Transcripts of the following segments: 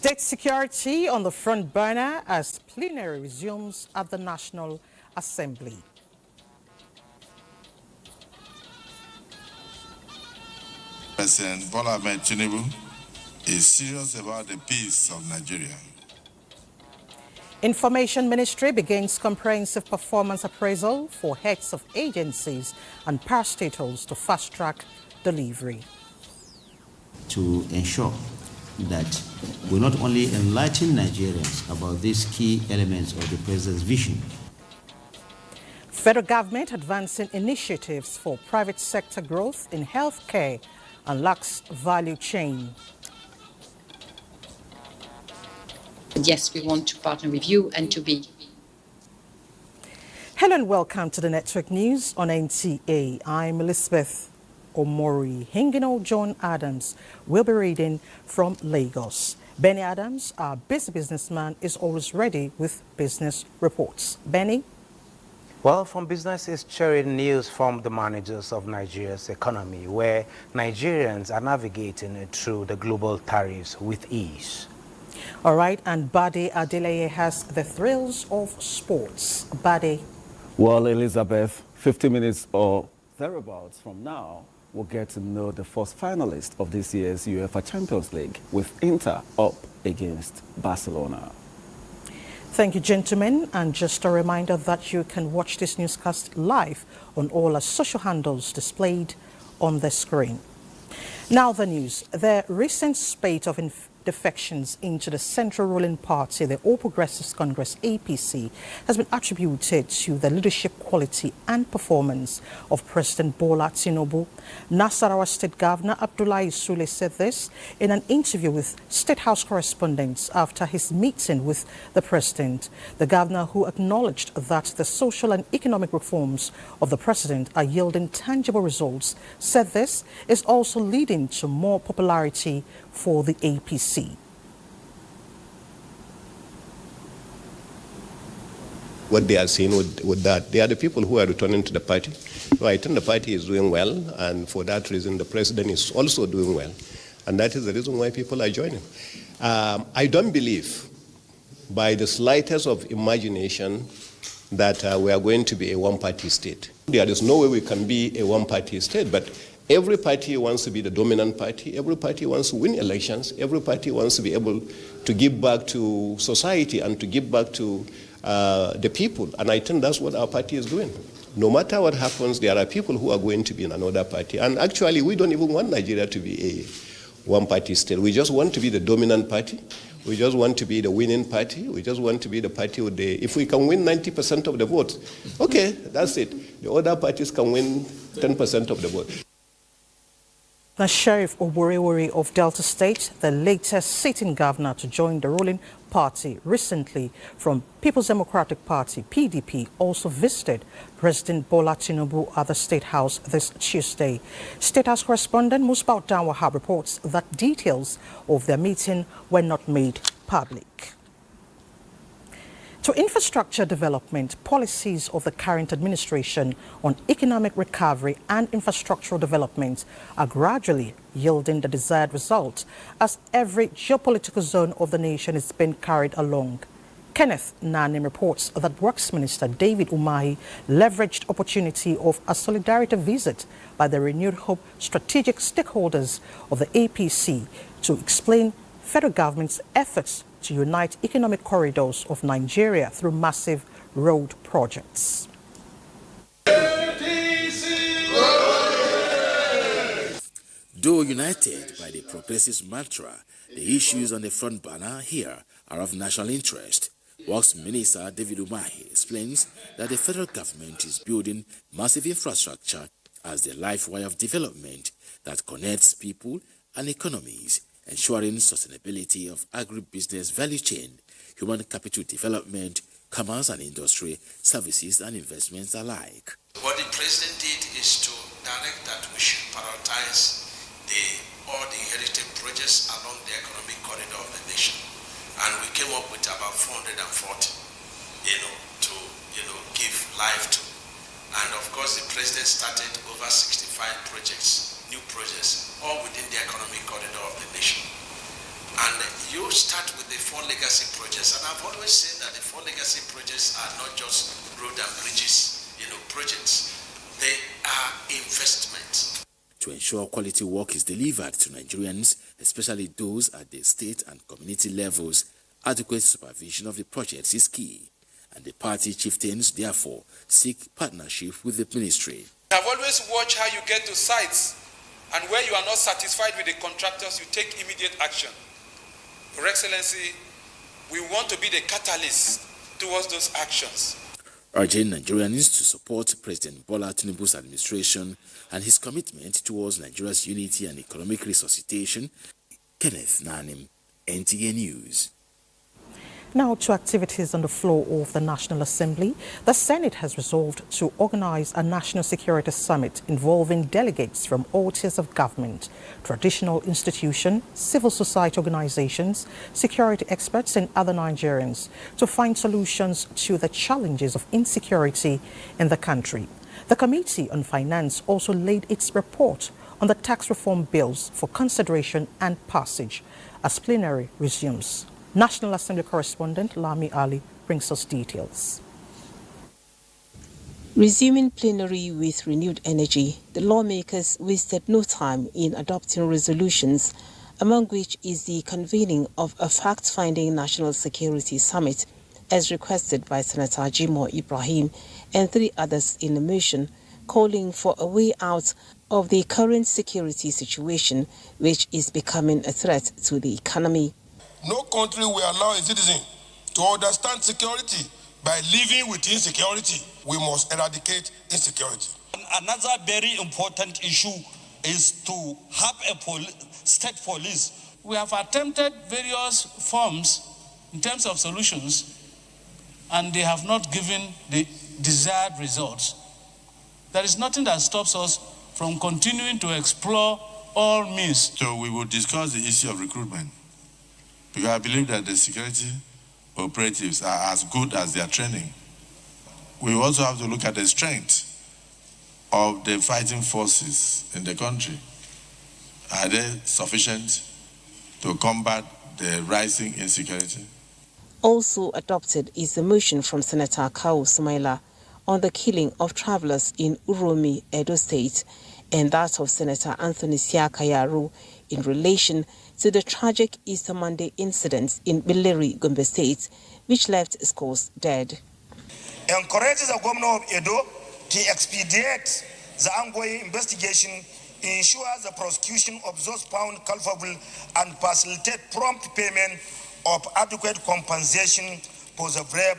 State security on the front burner as plenary resumes at the National Assembly. President Bola Ahmed Tinubu is serious about the peace of Nigeria. Information Ministry begins comprehensive performance appraisal for heads of agencies and parastatals to fast-track delivery. To ensure that we not only enlighten Nigerians about these key elements of the President's vision. Federal government advancing initiatives for private sector growth in healthcare and lacks value chain. Yes, we want to partner with you and to be. Hello and welcome to the Network News on NTA. I'm Elizabeth Omori. Hingino John Adams will be reading from Lagos. Benny Adams, our busy businessman, is always ready with business reports. Benny? Well, from business is sharing news from the managers of Nigeria's economy, where Nigerians are navigating through the global tariffs with ease. All right, and Bade Adeleye has the thrills of sports. Bade. Well, Elizabeth, 50 minutes or thereabouts from now, we'll get to know the first finalist of this year's UEFA Champions League, with Inter up against Barcelona. Thank you, gentlemen. And just a reminder that you can watch this newscast live on all our social handles displayed on the screen. Now the news. The recent spate of defections into the central ruling party, the All Progressives Congress, APC, has been attributed to the leadership quality and performance of President Bola Tinubu. Nasarawa State Governor Abdullahi Sule said this in an interview with State House correspondents after his meeting with the president. The governor, who acknowledged that the social and economic reforms of the president are yielding tangible results, said this is also leading to more popularity for the APC. What they are seeing with that, they are the people who are returning to the party. So I think the party is doing well, and for that reason, the president is also doing well. And that is the reason why people are joining. I don't believe, by the slightest of imagination, that we are going to be a one-party state. There is no way we can be a one-party state, but every party wants to be the dominant party. Every party wants to win elections. Every party wants to be able to give back to society and to give back to the people. And I think that's what our party is doing. No matter what happens, there are people who are going to be in another party. And actually, we don't even want Nigeria to be a one-party state. We just want to be the dominant party. We just want to be the winning party. We just want to be the party with the... If we can win 90% of the votes, okay, that's it. The other parties can win 10% of the vote. The Sheriff Oborewori of Delta State, the latest sitting governor to join the ruling party recently from People's Democratic Party, PDP, also visited President Bola Tinubu at the State House this Tuesday. State House correspondent Musbau Danwahab reports that details of their meeting were not made public. To infrastructure development, policies of the current administration on economic recovery and infrastructural development are gradually yielding the desired result as every geopolitical zone of the nation is being carried along. Kenneth Nanim reports that Works Minister David Umahi leveraged opportunity of a solidarity visit by the Renewed Hope strategic stakeholders of the APC to explain federal government's efforts to unite economic corridors of Nigeria through massive road projects. Though united by the progressive mantra, the issues on the front burner here are of national interest. Works Minister David Umahi explains that the federal government is building massive infrastructure as the lifewire of development that connects people and economies, ensuring sustainability of agribusiness value chain, human capital development, commerce and industry, services and investments alike. What the president did is to direct that we should prioritize all the inherited projects along the economic corridor of the nation. And we came up with about 440, to give life to. And of course, the president started over 65 projects, new projects, all within the economic corridor of the nation. And you start with the 4 legacy projects, and I've always said that the 4 legacy projects are not just road and bridges, projects. They are investments. To ensure quality work is delivered to Nigerians, especially those at the state and community levels, adequate supervision of the projects is key, and the party chieftains therefore seek partnership with the ministry. I've always watched how you get to sites, and where you are not satisfied with the contractors, you take immediate action. Your Excellency, we want to be the catalyst towards those actions. Urging Nigerians to support President Bola Tinubu's administration and his commitment towards Nigeria's unity and economic resuscitation. Kenneth Nanim, NTA News. Now to activities on the floor of the National Assembly. The Senate has resolved to organize a national security summit involving delegates from all tiers of government, traditional institutions, civil society organizations, security experts and other Nigerians to find solutions to the challenges of insecurity in the country. The Committee on Finance also laid its report on the tax reform bills for consideration and passage as plenary resumes. National Assembly correspondent Lami Ali brings us details. Resuming plenary with renewed energy, the lawmakers wasted no time in adopting resolutions, among which is the convening of a fact-finding national security summit, as requested by Senator Jimoh Ibrahim and 3 others in a motion calling for a way out of the current security situation, which is becoming a threat to the economy. No country will allow a citizen to understand security by living with insecurity. We must eradicate insecurity. Another very important issue is to have a state police. We have attempted various forms in terms of solutions, and they have not given the desired results. There is nothing that stops us from continuing to explore all means. So we will discuss the issue of recruitment, because I believe that the security operatives are as good as their training. We also have to look at the strength of the fighting forces in the country. Are they sufficient to combat the rising insecurity? Also adopted is the motion from Senator Kawu Sumaila on the killing of travelers in Uromi, Edo State, and that of Senator Anthony Siakayaru in relation to the tragic Easter Monday incident in Billeri, Gombe State, which left scores dead. Encourages the governor of Edo to expedite the ongoing investigation, ensure the prosecution of those found culpable, and facilitate prompt payment of adequate compensation for the brave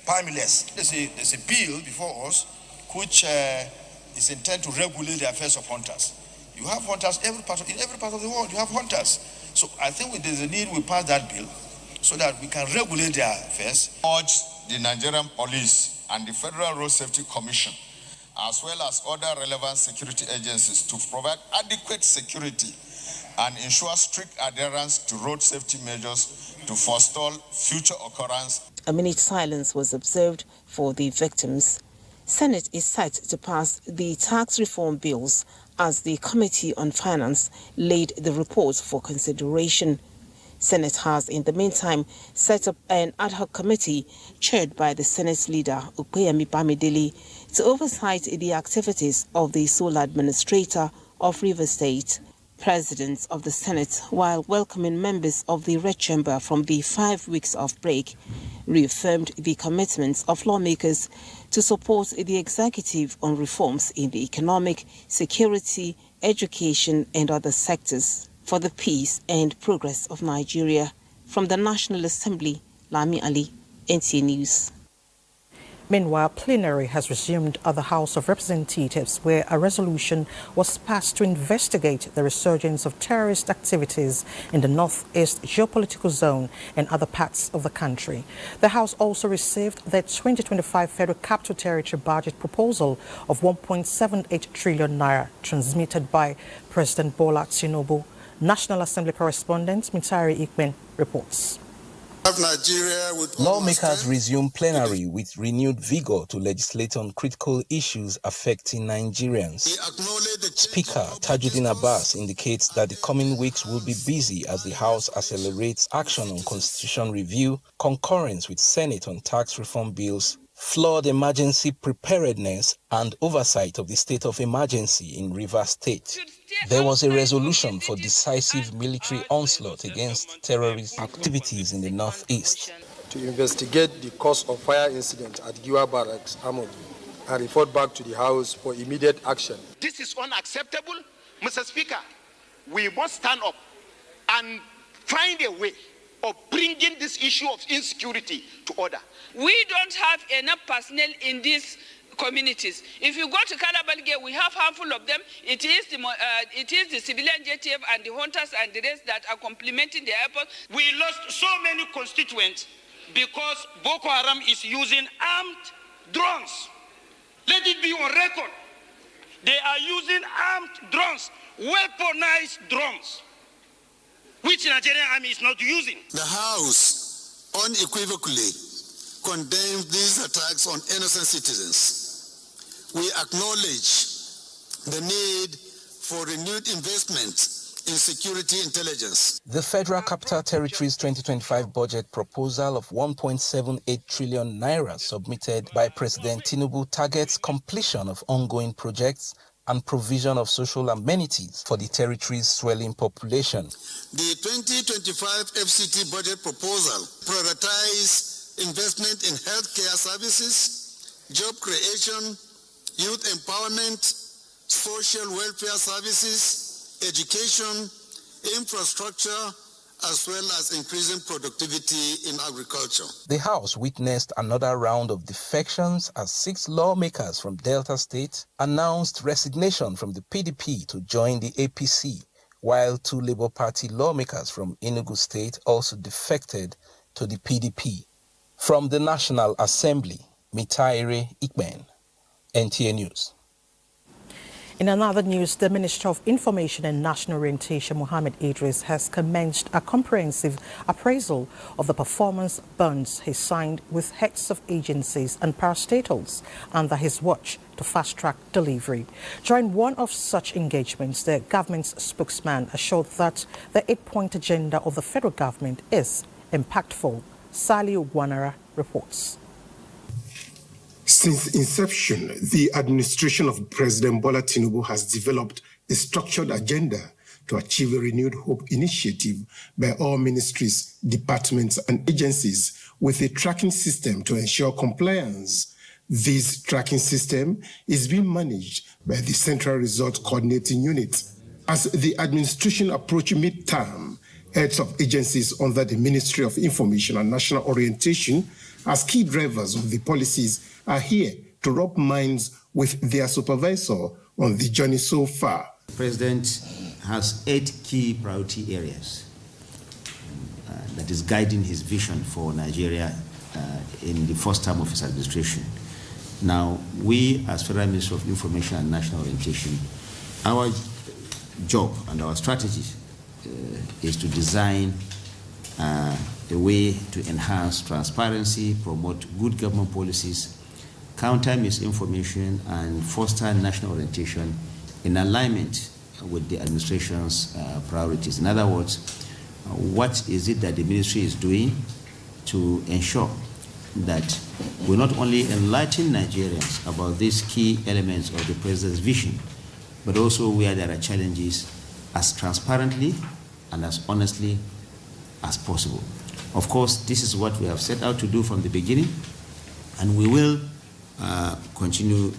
families. There's a bill before us which is intended to regulate the affairs of hunters. You have hunters in every part of the world. You have hunters. So I think there's a need we pass that bill so that we can regulate their affairs. Urge the Nigerian Police and the Federal Road Safety Commission, as well as other relevant security agencies, to provide adequate security and ensure strict adherence to road safety measures to forestall future occurrence. A minute silence was observed for the victims. Senate is set to pass the tax reform bills as the Committee on Finance laid the report for consideration. Senate has, in the meantime, set up an ad hoc committee chaired by the Senate leader, Ukpeyemi Bamidele, to oversight the activities of the sole administrator of Rivers State. President of the Senate, while welcoming members of the Red Chamber from the 5 weeks of break, reaffirmed the commitments of lawmakers to support the executive on reforms in the economic, security, education and other sectors for the peace and progress of Nigeria. From the National Assembly, Lami Ali, NTA News. Meanwhile, plenary has resumed at the House of Representatives, where a resolution was passed to investigate the resurgence of terrorist activities in the northeast geopolitical zone and other parts of the country. The House also received the 2025 Federal Capital Territory budget proposal of 1.78 trillion naira, transmitted by President Bola Tinubu. National Assembly correspondent Mitari Ikmen reports. Lawmakers resume plenary with renewed vigor to legislate on critical issues affecting Nigerians. Speaker Tajuddin Abbas indicates that the coming weeks will be busy as the House accelerates action on constitution review, concurrence with Senate on tax reform bills, flood emergency preparedness, and oversight of the state of emergency in Rivers State. There was a resolution for decisive military onslaught against terrorist activities in the northeast. To investigate the cause of fire incident at Giwa Barracks, Amobi, and report back to the House for immediate action. This is unacceptable, Mr. Speaker. We must stand up and find a way of bringing this issue of insecurity to order. We don't have enough personnel in these communities. If you go to Kalabalge, we have handful of them. It is the civilian JTF and the hunters and the rest that are complementing the airport. We lost so many constituents because Boko Haram is using armed drones. Let it be on record. They are using armed drones, weaponized drones, which the Nigerian army is not using. The House unequivocally condemns these attacks on innocent citizens. We acknowledge the need for renewed investment in security intelligence. The Federal Capital Territory's 2025 budget proposal of 1.78 trillion naira submitted by President Tinubu targets completion of ongoing projects and provision of social amenities for the territory's swelling population. The 2025 FCT budget proposal prioritizes investment in healthcare services, job creation, youth empowerment, social welfare services, education, infrastructure, as well as increasing productivity in agriculture. The House witnessed another round of defections as 6 lawmakers from Delta State announced resignation from the PDP to join the APC, while 2 Labour Party lawmakers from Enugu State also defected to the PDP. From the National Assembly, Mitaire Ikben, NTA News. In another news, the Minister of Information and National Orientation, Mohammed Idris, has commenced a comprehensive appraisal of the performance bonds he signed with heads of agencies and parastatals under his watch to fast-track delivery. During one of such engagements, the government's spokesman assured that the 8-point agenda of the federal government is impactful. Sali Ogwanara reports. Since inception, the administration of President Bola Tinubu has developed a structured agenda to achieve a renewed hope initiative by all ministries, departments, and agencies with a tracking system to ensure compliance. This tracking system is being managed by the Central Result Coordinating Unit. As the administration approaches mid-term, heads of agencies under the Ministry of Information and National Orientation, as key drivers of the policies, are here to rub minds with their supervisor on the journey so far. The President has 8 key priority areas that is guiding his vision for Nigeria in the first term of his administration. Now, we as Federal Ministry of Information and National Orientation, our job and our strategy is to design a way to enhance transparency, promote good government policies, counter misinformation, and foster national orientation in alignment with the administration's priorities. In other words, what is it that the ministry is doing to ensure that we not only enlighten Nigerians about these key elements of the President's vision, but also where there are challenges as transparently and as honestly as possible. Of course, this is what we have set out to do from the beginning, and we will continue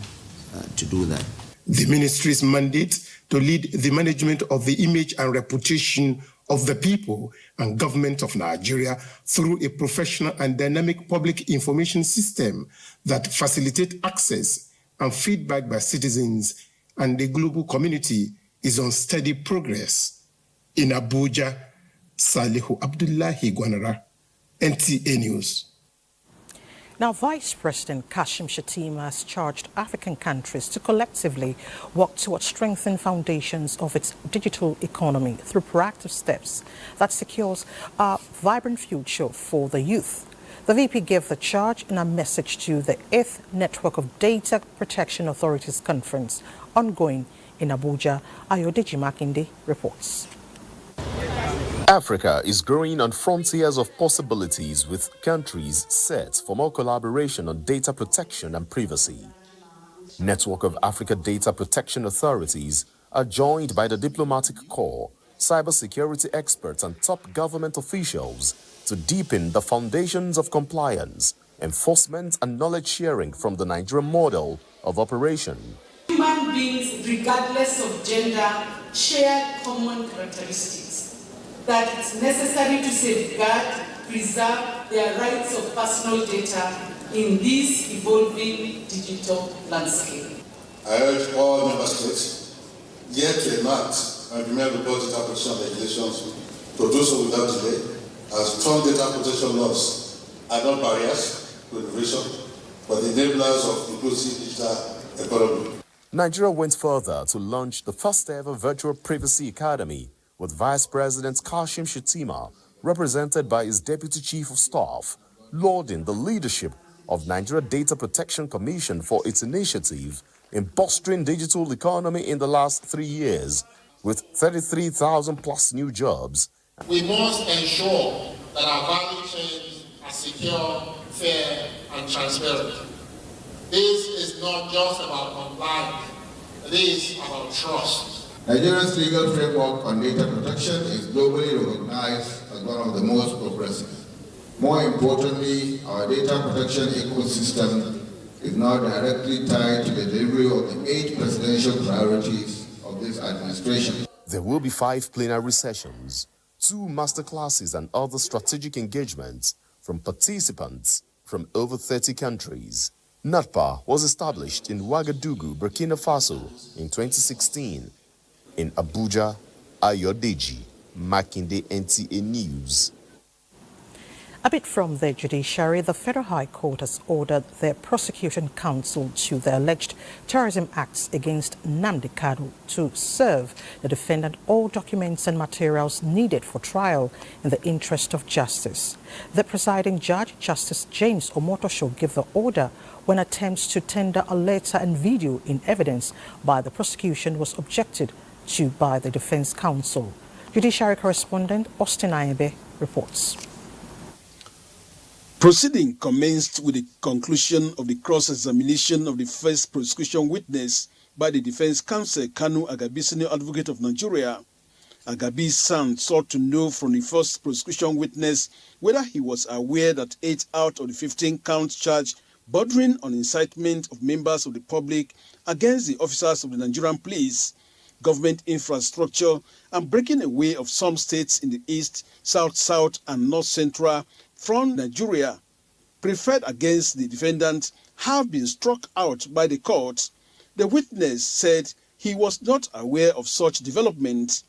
to do that. The ministry's mandate to lead the management of the image and reputation of the people and government of Nigeria through a professional and dynamic public information system that facilitates access and feedback by citizens and the global community is on steady progress. In Abuja, Salihu Abdullahi Gwanara, NTA News. Now, Vice President Kashim Shettima has charged African countries to collectively work towards strengthening foundations of its digital economy through proactive steps that secures a vibrant future for the youth. The VP gave the charge in a message to the 8th Network of Data Protection Authorities Conference ongoing in Abuja. Ayodeji Makinde reports. Africa is growing on frontiers of possibilities with countries set for more collaboration on data protection and privacy. Network of Africa Data Protection Authorities are joined by the diplomatic corps, cybersecurity experts and top government officials to deepen the foundations of compliance, enforcement and knowledge sharing from the Nigerian model of operation. Human beings, regardless of gender, share common characteristics that it's necessary to safeguard, preserve their rights of personal data in this evolving digital landscape. I urge all member states yet to enact and implement the data protection regulations to do so without delay, as strong data protection laws are not barriers to innovation, but enablers of inclusive digital economy. Nigeria went further to launch the first ever virtual privacy academy with Vice President Kashim Shettima, represented by his Deputy Chief of Staff, lauding the leadership of Nigeria Data Protection Commission for its initiative in bolstering digital economy in the last 3 years, with 33,000 plus new jobs. We must ensure that our value chains are secure, fair, and transparent. This is not just about compliance, it is about trust. Nigeria's legal framework on data protection is globally recognized as one of the most progressive. More importantly, our data protection ecosystem is now directly tied to the delivery of the 8 presidential priorities of this administration. There will be 5 plenary sessions, 2 masterclasses and other strategic engagements from participants from over 30 countries. NATPA was established in Ouagadougou, Burkina Faso in 2016. In Abuja, Ayodeji Makinde, NTA News. A bit from the judiciary, the Federal High Court has ordered the prosecution counsel to the alleged terrorism acts against Nnamdi Kanu to serve the defendant all documents and materials needed for trial in the interest of justice. The presiding judge, Justice James Omotosho, gave the order when attempts to tender a letter and video in evidence by the prosecution was objected to by the defense counsel. Judiciary correspondent Austin Ayebe reports. Proceeding commenced with the conclusion of the cross-examination of the first prosecution witness by the defense counsel Kanu Agabi, Senior Advocate of Nigeria. Agabi's son sought to know from the first prosecution witness whether he was aware that 8 out of the 15 counts charged bordering on incitement of members of the public against the officers of the Nigerian police, government infrastructure, and breaking away of some states in the east, south, and north-central from Nigeria, preferred against the defendant, have been struck out by the court. The witness said he was not aware of such development.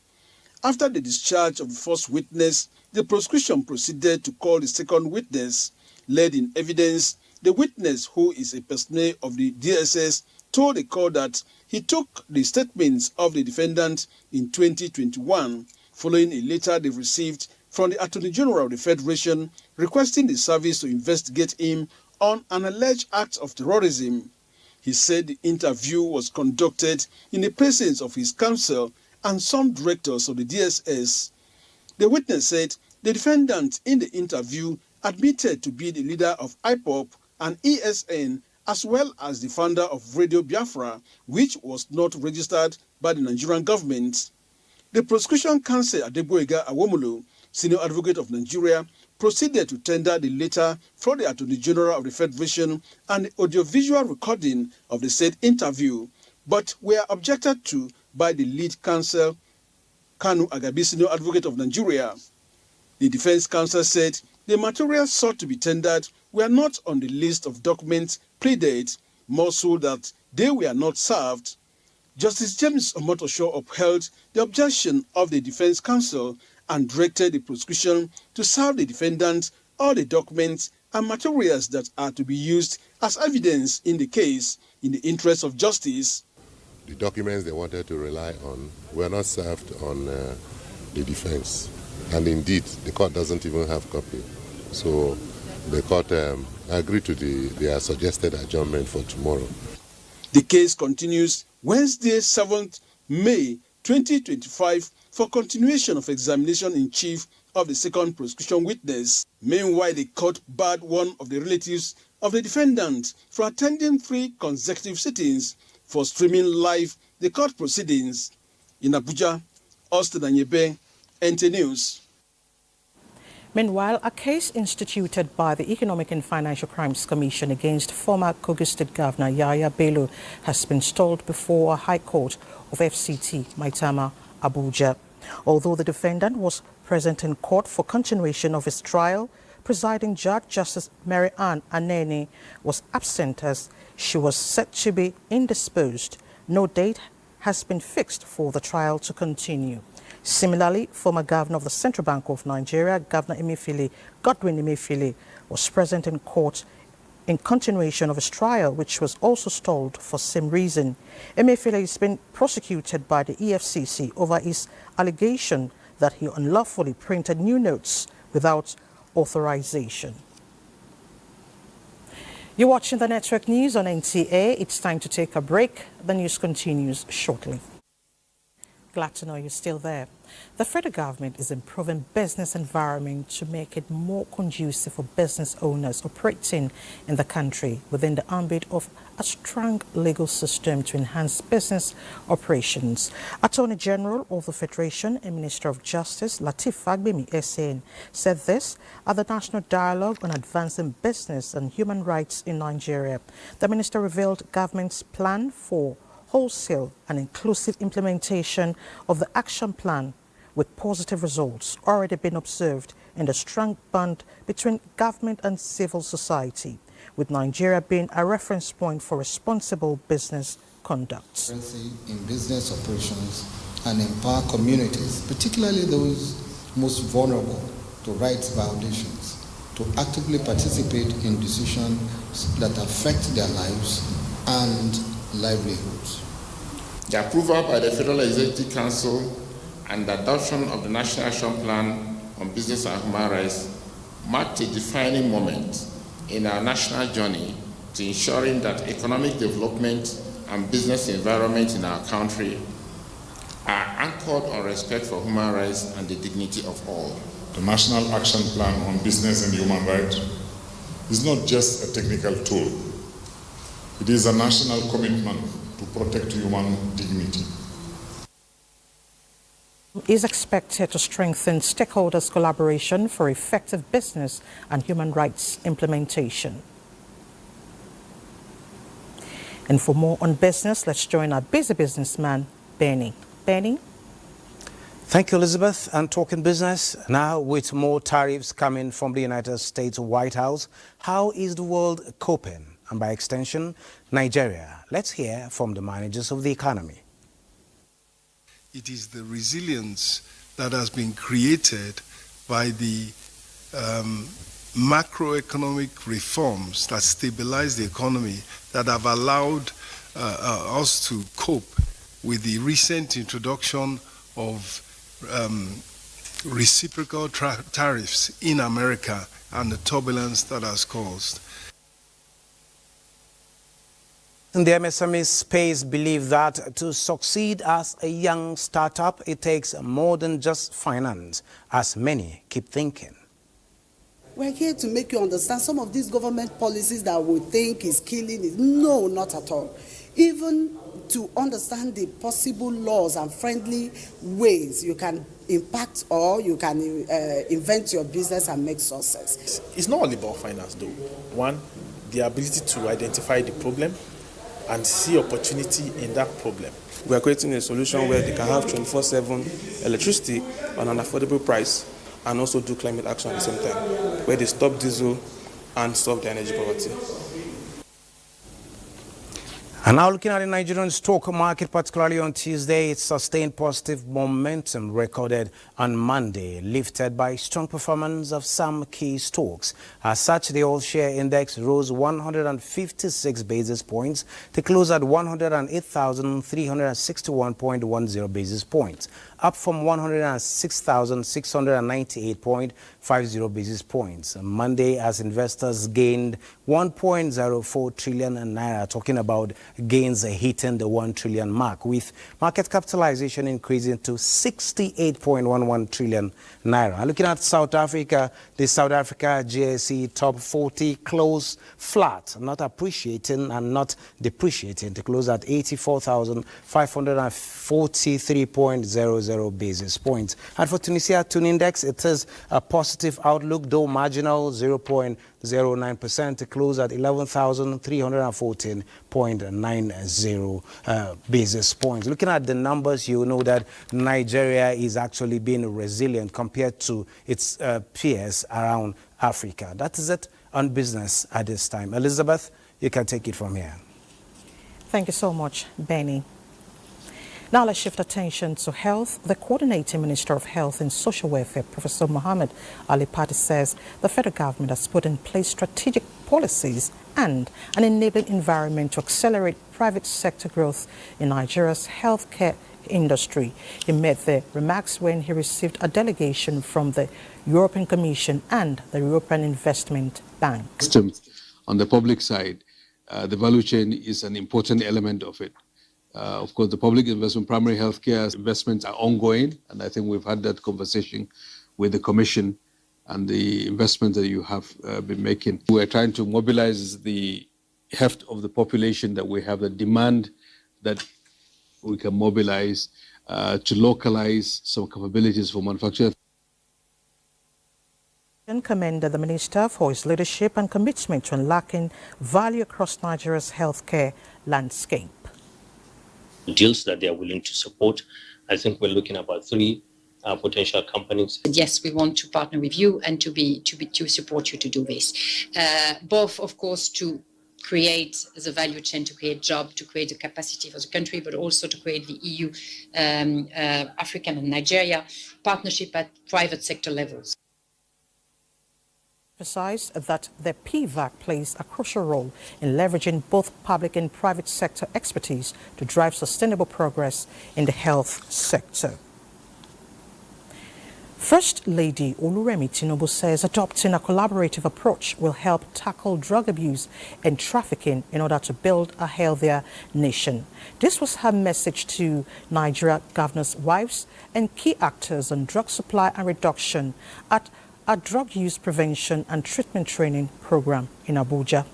After the discharge of the first witness, the prosecution proceeded to call the second witness. Led in evidence, the witness, who is a personnel of the DSS, told the court that he took the statements of the defendant in 2021, following a letter they received from the Attorney General of the Federation requesting the service to investigate him on an alleged act of terrorism. He said the interview was conducted in the presence of his counsel and some directors of the DSS. The witness said the defendant in the interview admitted to be the leader of IPOP and ESN, as well as the founder of Radio Biafra, which was not registered by the Nigerian government. The prosecution counsel Adegboyega Awomolo, Senior Advocate of Nigeria, proceeded to tender the letter from the Attorney General of the Federation and the audiovisual recording of the said interview, but were objected to by the lead counsel, Kanu Agabi, Senior Advocate of Nigeria. The defense counsel said the materials sought to be tendered were not on the list of documents pleaded, more so that they were not served. Justice James Omotosho upheld the objection of the defense counsel and directed the prosecution to serve the defendant all the documents and materials that are to be used as evidence in the case in the interest of justice. The documents they wanted to rely on were not served on the defense. And indeed, the court doesn't even have copy. So the court agreed to their suggested adjournment for tomorrow. The case continues Wednesday, 7th May 2025 for continuation of examination in chief of the second prosecution witness. Meanwhile, the court barred one of the relatives of the defendant from attending 3 consecutive sittings for streaming live the court proceedings. In Abuja, Austin Anyebe, NTA News. Meanwhile, a case instituted by the Economic and Financial Crimes Commission against former Kogi State Governor Yahaya Bello has been stalled before a High Court of FCT, Maitama, Abuja. Although the defendant was present in court for continuation of his trial, presiding judge Justice Mary Ann Anene was absent as she was said to be indisposed. No date has been fixed for the trial to continue. Similarly, former governor of the Central Bank of Nigeria, Governor Godwin Emefiele, was present in court in continuation of his trial, which was also stalled for same reason. Emefiele has been prosecuted by the EFCC over his allegation that he unlawfully printed new notes without authorization. You're watching the Network News on NTA. It's time to take a break. The news continues shortly. Glad to know you're still there. The federal government is improving business environment to make it more conducive for business owners operating in the country within the ambit of a strong legal system to enhance business operations. Attorney General of the Federation and Minister of Justice Lateef Fagbemi SAN said this at the National Dialogue on Advancing Business and Human Rights in Nigeria. The minister revealed government's plan for wholesale and inclusive implementation of the action plan, with positive results already been observed in the strong bond between government and civil society, with Nigeria being a reference point for responsible business conduct. In business operations and empower communities, particularly those most vulnerable to rights violations, to actively participate in decisions that affect their lives and livelihoods. The approval by the Federal Executive Council and the adoption of the National Action Plan on Business and Human Rights marked a defining moment in our national journey to ensuring that economic development and business environment in our country are anchored on respect for human rights and the dignity of all. The National Action Plan on Business and Human Rights is not just a technical tool. It is a national commitment to protect human dignity. Is expected to strengthen stakeholders' collaboration for effective business and human rights implementation. And for more on business, let's join our busy businessman, Benny. Benny? Thank you, Elizabeth. And talking business, now with more tariffs coming from the United States White House, how is the world coping? And by extension, Nigeria. Let's hear from the managers of the economy. It is the resilience that has been created by the macroeconomic reforms that stabilize the economy that have allowed us to cope with the recent introduction of reciprocal tariffs in America and the turbulence that has caused. In the MSME space believe that to succeed as a young startup, it takes more than just finance, as many keep thinking. We're here to make you understand some of these government policies that we think is killing it. No, not at all. Even to understand the possible laws and friendly ways you can impact or you can invent your business and make success. It's not all about finance though. One, the ability to identify the problem and see opportunity in that problem. We are creating a solution where they can have 24/7 electricity on an affordable price and also do climate action at the same time, where they stop diesel and solve the energy poverty. And now looking at the Nigerian stock market, particularly on Tuesday, it sustained positive momentum recorded on Monday, lifted by strong performance of some key stocks. As such, the all-share index rose 156 basis points to close at 108,361.10 basis points, up from 106,698.50 basis points. On Monday, as investors gained 1.04 trillion naira, talking about gains hitting the 1 trillion mark, with market capitalization increasing to 68.11 trillion naira. Looking at South Africa, the South Africa JSE top 40 closed flat, not appreciating and not depreciating, to close at 84,543.00 basis points. And for Tunisia Tune Index, it is a positive outlook, though marginal 0.09% to close at 11,314.90 basis points. Looking at the numbers, you know that Nigeria is actually being resilient compared to its peers around Africa. That is it on business at this time. Elizabeth, you can take it from here. Thank you so much, Benny. Now let's shift attention to health. The Coordinating Minister of Health and Social Welfare, Professor Mohammed Ali Patti, says the federal government has put in place strategic policies and an enabling environment to accelerate private sector growth in Nigeria's healthcare industry. He made the remarks when he received a delegation from the European Commission and the European Investment Bank. On the public side, the value chain is an important element of it. Of course, the public investment, primary healthcare investments are ongoing, and I think we've had that conversation with the Commission and the investment that you have been making. We're trying to mobilize the heft of the population that we have, the demand that we can mobilize to localize some capabilities for manufacturing. Commended the minister for his leadership and commitment to unlocking value across Nigeria's healthcare landscape. Deals that they are willing to support. I think we're looking at about 3 potential companies. Yes, we want to partner with you and to support you to do this. Both, of course, to create the value chain, to create jobs, to create the capacity for the country, but also to create the EU, African and Nigeria partnership at private sector levels. Emphasized that the PVAC plays a crucial role in leveraging both public and private sector expertise to drive sustainable progress in the health sector. First Lady Oluremi Tinubu says adopting a collaborative approach will help tackle drug abuse and trafficking in order to build a healthier nation. This was her message to Nigeria governors' wives and key actors on drug supply and reduction at a drug use prevention and treatment training program in Abuja.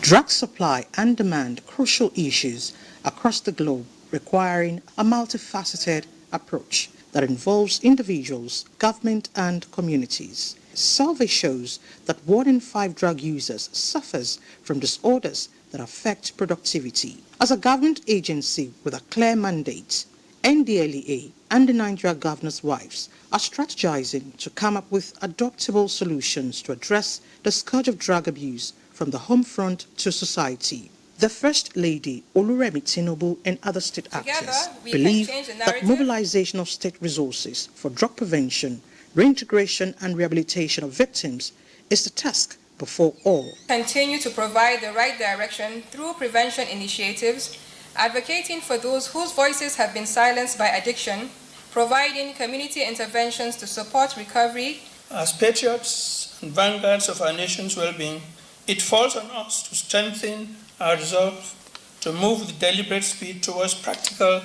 Drug supply and demand, crucial issues across the globe requiring a multifaceted approach that involves individuals, government and communities. Survey shows that 1 in 5 drug users suffers from disorders that affect productivity. As a government agency with a clear mandate, NDLEA and the Nigeria Governor's Wives are strategizing to come up with adoptable solutions to address the scourge of drug abuse from the home front to society. The First Lady, Oluremi Tinubu, and other state actors believe that mobilization of state resources for drug prevention, reintegration and rehabilitation of victims is the task before all. Continue to provide the right direction through prevention initiatives, advocating for those whose voices have been silenced by addiction, providing community interventions to support recovery. As patriots and vanguards of our nation's well-being, it falls on us to strengthen our resolve to move with deliberate speed towards practical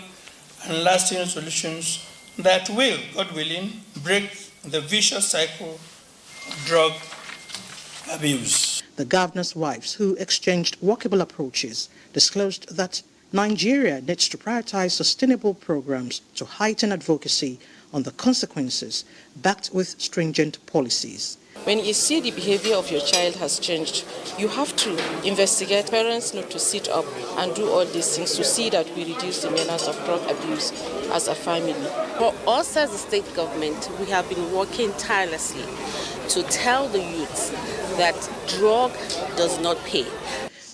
and lasting solutions that will, God willing, break the vicious cycle of drug abuse. The Governor's Wives, who exchanged workable approaches, disclosed that Nigeria needs to prioritize sustainable programs to heighten advocacy on the consequences, backed with stringent policies. When you see the behavior of your child has changed, you have to investigate. Parents need to sit up and do all these things to see that we reduce the menace of drug abuse as a family. For us as a state government, we have been working tirelessly to tell the youth that drug does not pay.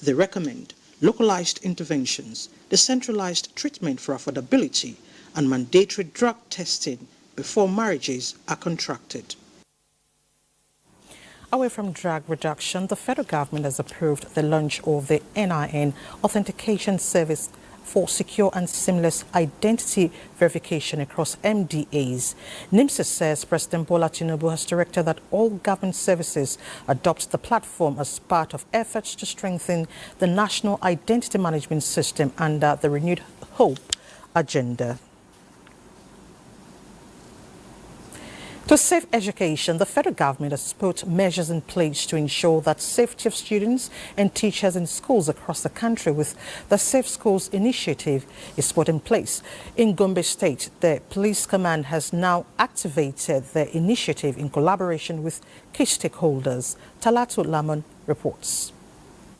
They recommend localized interventions, decentralized treatment for affordability, and mandatory drug testing before marriages are contracted. Away from drug reduction, the federal government has approved the launch of the NIN authentication service for secure and seamless identity verification across MDAs. NIMSA says President Bola Tinubu has directed that all government services adopt the platform as part of efforts to strengthen the national identity management system under the renewed hope agenda. To save education, the federal government has put measures in place to ensure that safety of students and teachers in schools across the country, with the Safe Schools initiative is put in place. In Gombe State, the police command has now activated the initiative in collaboration with key stakeholders. Talatu Lamon reports.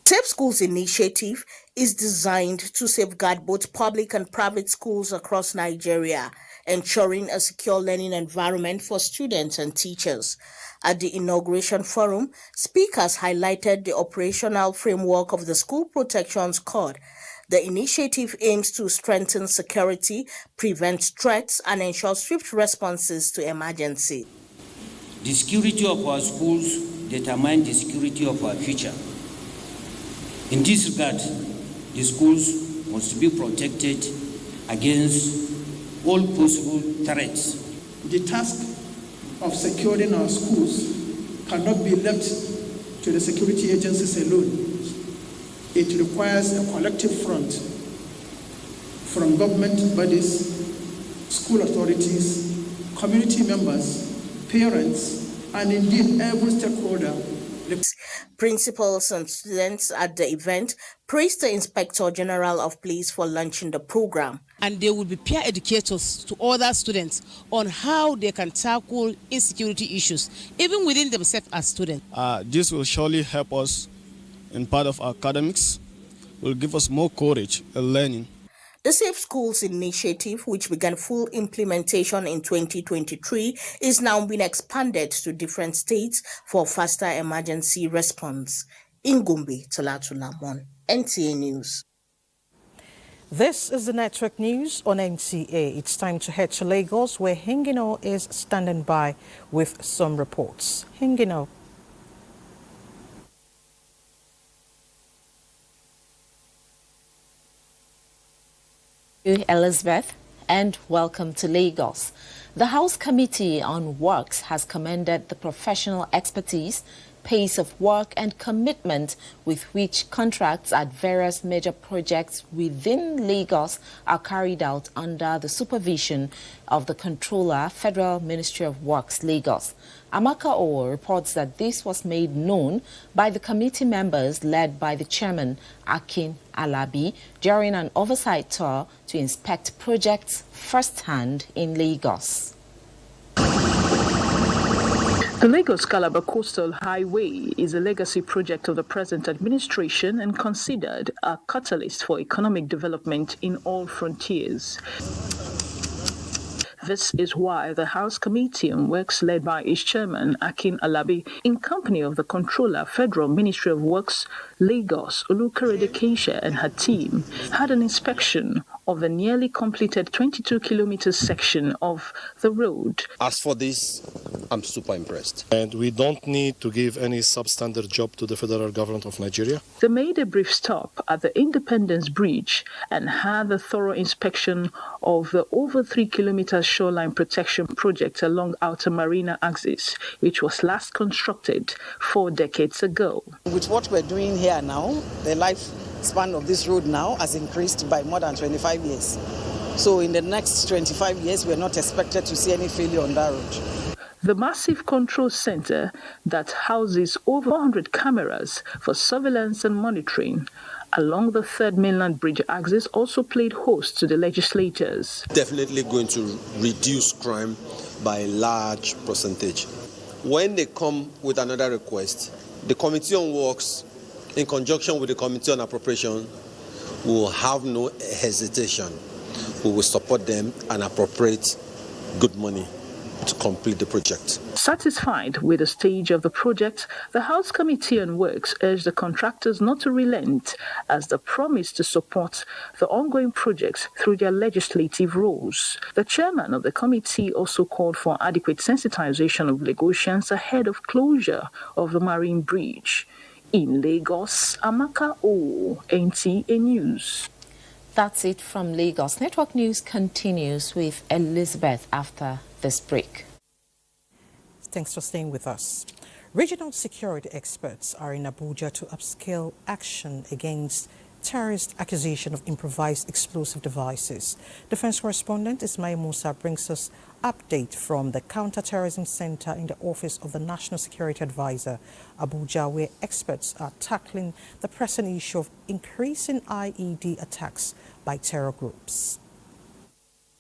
Safe Schools initiative is designed to safeguard both public and private schools across Nigeria, ensuring a secure learning environment for students and teachers. At the inauguration forum, speakers highlighted the operational framework of the School Protections Code. The initiative aims to strengthen security, prevent threats, and ensure swift responses to emergency. The security of our schools determines the security of our future. In this regard, the schools must be protected against all possible threats. The task of securing our schools cannot be left to the security agencies alone. It requires a collective front from government bodies, school authorities, community members, parents, and indeed every stakeholder. Principals and students at the event praised the Inspector General of Police for launching the program. And they will be peer educators to other students on how they can tackle insecurity issues, even within themselves as students. This will surely help us in part of our academics, will give us more courage in learning. The Safe Schools initiative, which began full implementation in 2023, is now being expanded to different states for faster emergency response. In Gombe, Talatu Lamon, NTA News. This is the Network News on NTA. It's time to head to Lagos, where Hingino is standing by with some reports. Hingino. Elizabeth, and welcome to Lagos. The House Committee on Works has commended the professional expertise, pace of work and commitment with which contracts at various major projects within Lagos are carried out under the supervision of the Controller, Federal Ministry of Works, Lagos. Amaka Owo reports that this was made known by the committee members led by the chairman, Akin Alabi, during an oversight tour to inspect projects firsthand in Lagos. The Lagos-Calabar Coastal Highway is a legacy project of the present administration and considered a catalyst for economic development in all frontiers. This is why the House Committee on Works, led by its chairman, Akin Alabi, in company of the Controller, Federal Ministry of Works, Lagos, Olukorede Keisha and her team, had an inspection of the nearly completed 22-kilometer section of the road. As for this, I'm super impressed. And we don't need to give any substandard job to the federal government of Nigeria. They made a brief stop at the Independence Bridge and had a thorough inspection of the over 3-kilometer shoreline protection project along Outer Marina axis, which was last constructed 4 decades ago. With what we're doing here now, the lifespan of this road now has increased by more than 25 years. So in the next 25 years, we're not expected to see any failure on that road. The massive control center that houses over 400 cameras for surveillance and monitoring along the third mainland bridge axis also played host to the legislators. Definitely going to reduce crime by a large percentage. When they come with another request, the Committee on Works, in conjunction with the Committee on Appropriation, will have no hesitation. We will support them and appropriate good money to complete the project. Satisfied with the stage of the project, the House Committee on Works urged the contractors not to relent as they promise to support the ongoing projects through their legislative roles. The chairman of the committee also called for adequate sensitization of Lagosians ahead of closure of the Marine Bridge. In Lagos, Amaka O, NTA News. That's it from Lagos. Network News continues with Elizabeth after this break. Thanks for staying with us. Regional security experts are in Abuja to upscale action against terrorist accusation of improvised explosive devices. Defense correspondent Ismail Musa brings us update from the Counter-Terrorism Center in the Office of the National Security Advisor, Abuja, where experts are tackling the pressing issue of increasing IED attacks by terror groups.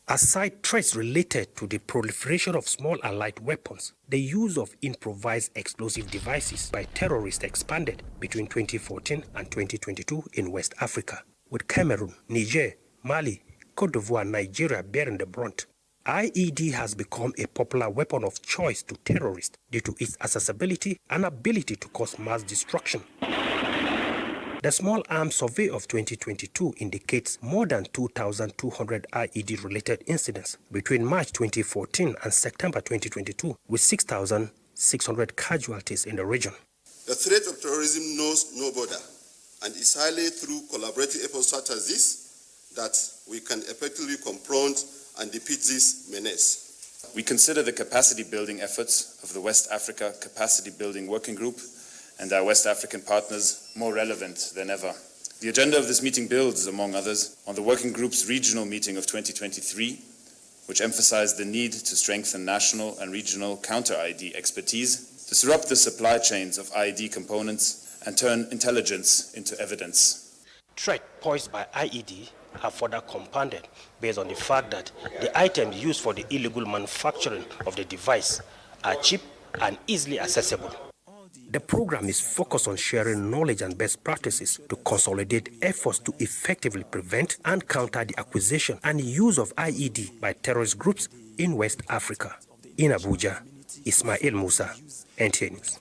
Aside threats related to the proliferation of small and light weapons, the use of improvised explosive devices by terrorists expanded between 2014 and 2022 in West Africa, with Cameroon, Niger, Mali, Cote d'Ivoire, and Nigeria bearing the brunt. IED has become a popular weapon of choice to terrorists due to its accessibility and ability to cause mass destruction. The Small Arms Survey of 2022 indicates more than 2,200 IED-related incidents between March 2014 and September 2022, with 6,600 casualties in the region. The threat of terrorism knows no border, and it's highly through collaborative efforts such as this that we can effectively confront and defeat this menace. We consider the capacity-building efforts of the West Africa Capacity Building Working Group and our West African partners more relevant than ever. The agenda of this meeting builds, among others, on the Working Group's regional meeting of 2023, which emphasized the need to strengthen national and regional counter-IED expertise, disrupt the supply chains of IED components, and turn intelligence into evidence. Threats posed by IED are further compounded based on the fact that the items used for the illegal manufacturing of the device are cheap and easily accessible. The program is focused on sharing knowledge and best practices to consolidate efforts to effectively prevent and counter the acquisition and use of IED by terrorist groups in West Africa. In Abuja, Ismail Musa, NTA News.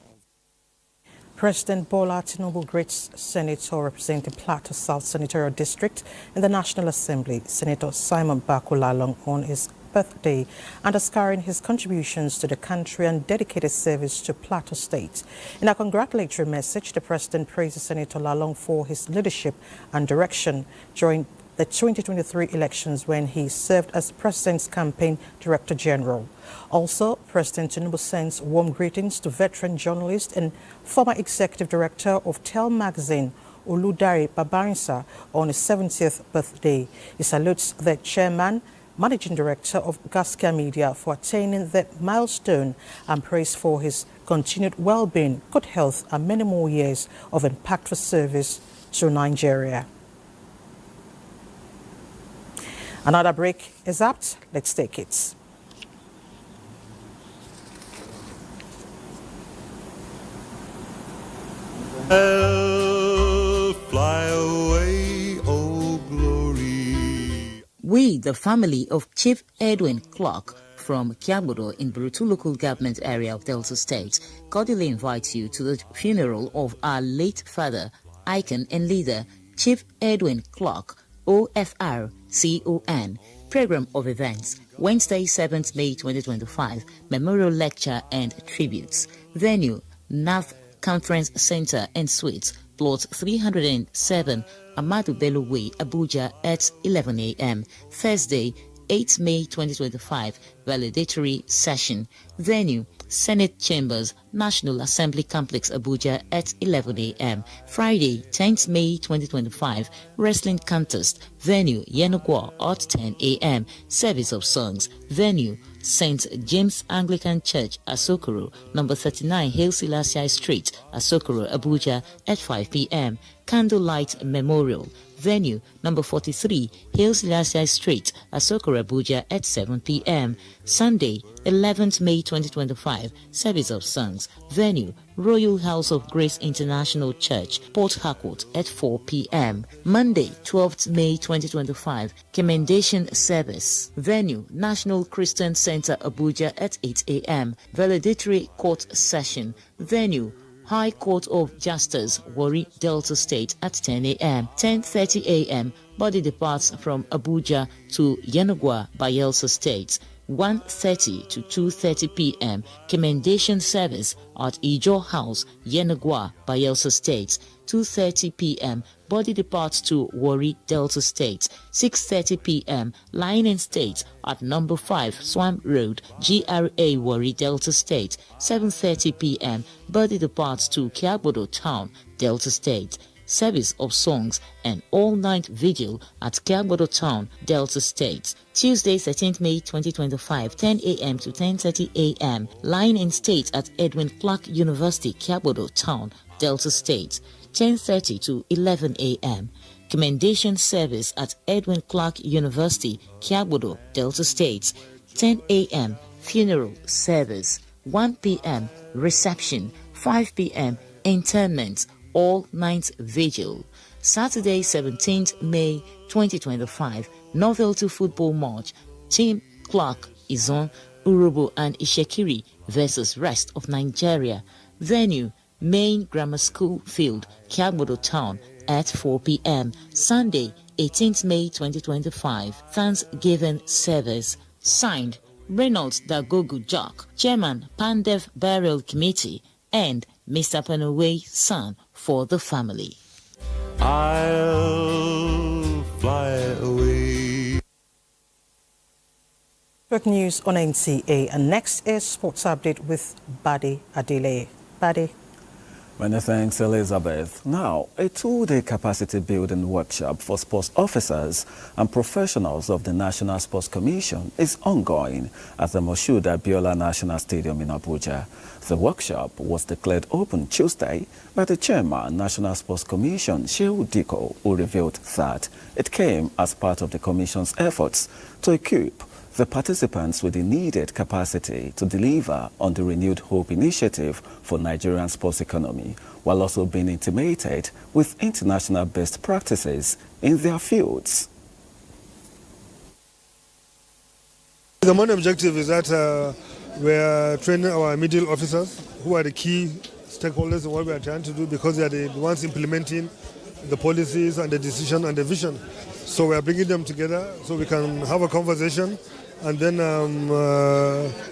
President Bola Tinubu greets Senator representing Plateau South Senatorial District in the National Assembly, Senator Simon Bakulalong, on his birthday, underscoring his contributions to the country and dedicated service to Plateau State. In a congratulatory message, the President praised Senator Lalong for his leadership and direction during the 2023 elections when he served as the President's Campaign Director General. Also, President Tinubu sends warm greetings to veteran journalist and former Executive Director of Tel Magazine, Oludare Babarinsa, on his 70th birthday. He salutes the Chairman, Managing Director of Gaskia Media for attaining the milestone and praise for his continued well-being, good health and many more years of impactful service to Nigeria. Another break is apt. Let's take it. Fly away, oh glory. We, the family of Chief Edwin Clark from Kiabodo in Burutu local government area of Delta State, cordially invite you to the funeral of our late father, icon and leader, Chief Edwin Clark, OFR, CON. Program of events, Wednesday, 7th May 2025, Memorial Lecture and Tributes. Venue, NAF Conference Center and Suites, Plot 307, Amadou Bello Way, Abuja at 11 a.m. Thursday, 8 May 2025, validatory session. Venue, Senate Chambers, National Assembly Complex, Abuja at 11 a.m. Friday, 10th May 2025, wrestling contest. Venue, Yenogwa at 10 a.m. Service of songs. Venue, St. James Anglican Church, Asokoro, number 39, Haile Selassie Street, Asokoro, Abuja at 5 p.m. Candlelight Memorial. Venue, number 43, Hills Selassie Street, Asokoro, Abuja at 7 p.m. Sunday, 11th May 2025, service of songs. Venue, Royal House of Grace International Church, Port Harcourt at 4 p.m. Monday, 12th May 2025, commendation service. Venue, National Christian Center, Abuja at 8 a.m. Valedictory court session. Venue, High Court of Justice, Warri, Delta State at 10 a.m. 10:30 a.m. Body departs from Abuja to Yenagoa, Bayelsa State. 1:30 to 2:30 p.m. Commendation service at Ijo House, Yenagoa, Bayelsa State. 2:30 p.m. Body departs to Warri, Delta State. 6:30 p.m. Lying in state at number 5 Swamp Road, GRA, Warri, Delta State. 7:30 p.m. Body departs to Kiagbodo Town, Delta State. Service of songs and all-night vigil at Kiagbodo Town, Delta State. Tuesday, 13th May 2025, 10 a.m. to 10:30 a.m. Lying in state at Edwin Clark University, Kiagbodo Town, Delta State. 10:30 to 11 a.m. Commendation service at Edwin Clark University, Kiagbodo, Delta State. 10 a.m. Funeral service. 1 p.m. Reception. 5 p.m. Interment. All-night vigil. Saturday, 17th May 2025, Novelty Football Match. Team Clark, Izon, Urobo and Ishekiri versus rest of Nigeria. Venue, Main Grammar School Field, Kiagbodo Town at 4 p.m. Sunday, 18th May 2025, Thanksgiving service. Signed, Reynolds Dagogu Jock, Chairman, Pandev Burial Committee, and Mr. Panaway's son for the family. I'll fly away. Quick news on NTA, and next is Sports Update with Bade Adile. Bade. Many thanks, Elizabeth. Now, a two-day capacity building workshop for sports officers and professionals of the National Sports Commission is ongoing at the Moshood Abiola National Stadium in Abuja. The workshop was declared open Tuesday by the chairman, National Sports Commission, Shehu Diko, who revealed that it came as part of the Commission's efforts to equip the participants with the needed capacity to deliver on the Renewed Hope initiative for Nigerian sports economy, while also being intimated with international best practices in their fields. The main objective is that we're training our middle officers, who are the key stakeholders in what we are trying to do, because they are the ones implementing the policies and the decision and the vision. So we are bringing them together so we can have a conversation, and then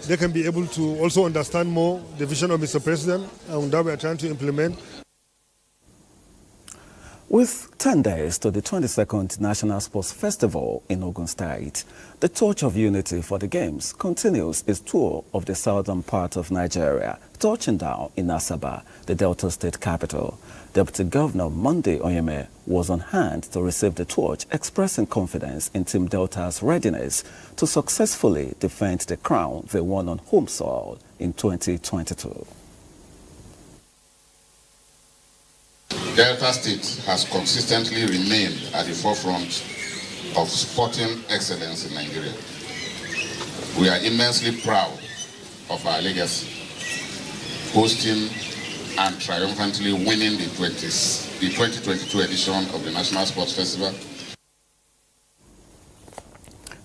they can be able to also understand more the vision of Mr. President and that we are trying to implement. With 10 days to the 22nd National Sports Festival in Ogun State, the Torch of Unity for the Games continues its tour of the southern part of Nigeria, touching down in Asaba, the Delta State capital. Deputy Governor Monday Onyeme was on hand to receive the torch, expressing confidence in Team Delta's readiness to successfully defend the crown they won on home soil in 2022. Delta State has consistently remained at the forefront of sporting excellence in Nigeria. We are immensely proud of our legacy, hosting and triumphantly winning the 2022 edition of the National Sports Festival.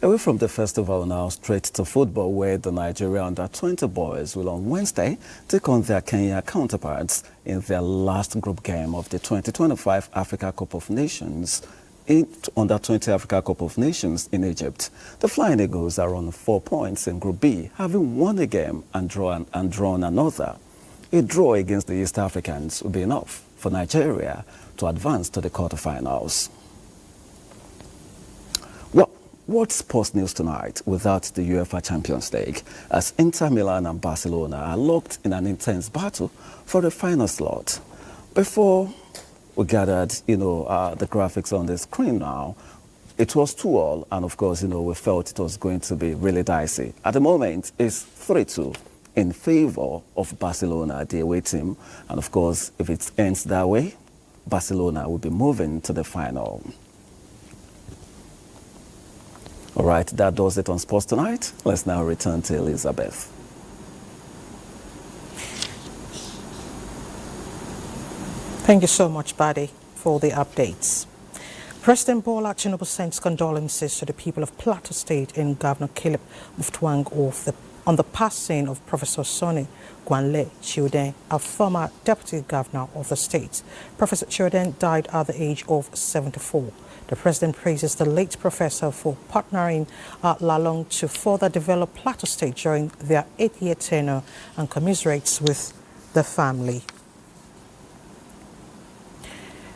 Away from the festival now, straight to football, where the Nigeria under-20 boys will on Wednesday take on their Kenya counterparts in their last group game of the 2025 Africa Cup of Nations under-20 Africa Cup of Nations in Egypt. The Flying Eagles are on 4 points in Group B, having won a game and drawn another. A draw against the East Africans would be enough for Nigeria to advance to the quarterfinals. Well, what's sports news tonight without the UEFA Champions League, as Inter Milan and Barcelona are locked in an intense battle for the final slot? Before we gathered, the graphics on the screen now, it was 2-2, and of course, we felt it was going to be really dicey. At the moment, it's 3-2 in favor of Barcelona, the away team. And of course, if it ends that way, Barcelona will be moving to the final. All right, that does it on Sports Tonight. Let's now return to Elizabeth. Thank you so much, Badi, for the updates. President Bola Tinubu sends condolences to the people of Plateau State in Governor Caleb Mutfwang on the passing of Professor Sonny Gwanle Chiuden, a former deputy governor of the state. Professor Chiuden died at the age of 74. The president praises the late professor for partnering along to further develop Plateau State during their 8-year tenure and commiserates with the family.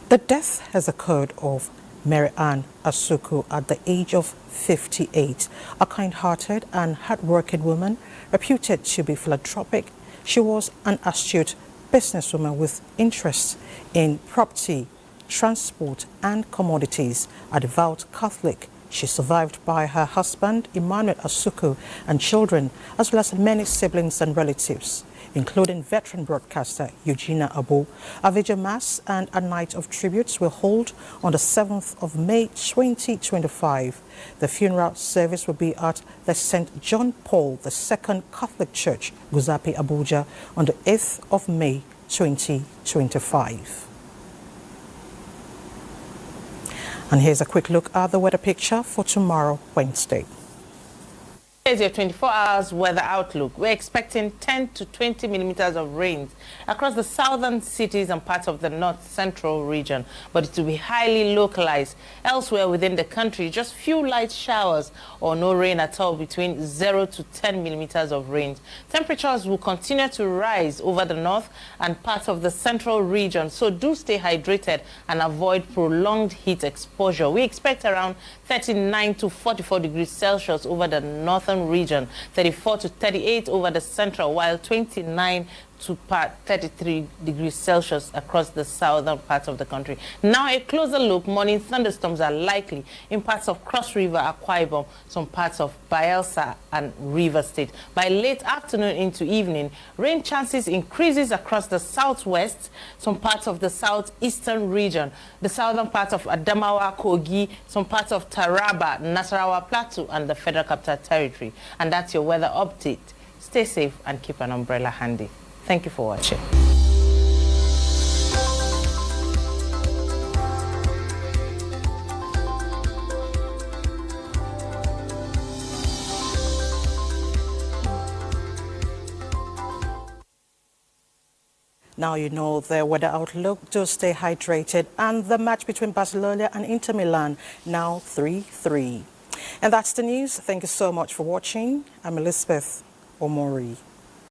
The death has occurred of Mary Ann Asuku at the age of 58, a kind-hearted and hard-working woman reputed to be philanthropic. She was an astute businesswoman with interests in property, transport and commodities. A devout Catholic, she survived by her husband Emmanuel Asuku and children, as well as many siblings and relatives, including veteran broadcaster Eugenia Abu. A vigil mass and a night of tributes will hold on the 7th of May 2025. The funeral service will be at the St. John Paul II Catholic Church, Guzapi, Abuja, on the 8th of May 2025. And here's a quick look at the weather picture for tomorrow, Wednesday. Here's your 24 hours weather outlook. We're expecting 10 to 20 millimeters of rain across the southern cities and parts of the north central region, but it will be highly localized. Elsewhere within the country, just few light showers or no rain at all, between 0 to 10 millimeters of rain. Temperatures will continue to rise over the north and parts of the central region, so do stay hydrated and avoid prolonged heat exposure. We expect around 39 to 44 degrees Celsius over the northern region, 34 to 38 over the central, while 29 to 33 degrees Celsius across the southern parts of the country. Now a closer look. Morning thunderstorms are likely in parts of Cross River, Akwa Ibom, some parts of Bayelsa and River State. By late afternoon into evening, rain chances increases across the southwest, some parts of the southeastern region, the southern part of Adamawa, Kogi, some parts of Taraba, Nasarawa Plateau, and the Federal Capital Territory. And that's your weather update. Stay safe and keep an umbrella handy. Thank you for watching. Now you know the weather outlook. Do stay hydrated. And the match between Barcelona and Inter Milan, now 3-3. And that's the news. Thank you so much for watching. I'm Elizabeth Omori.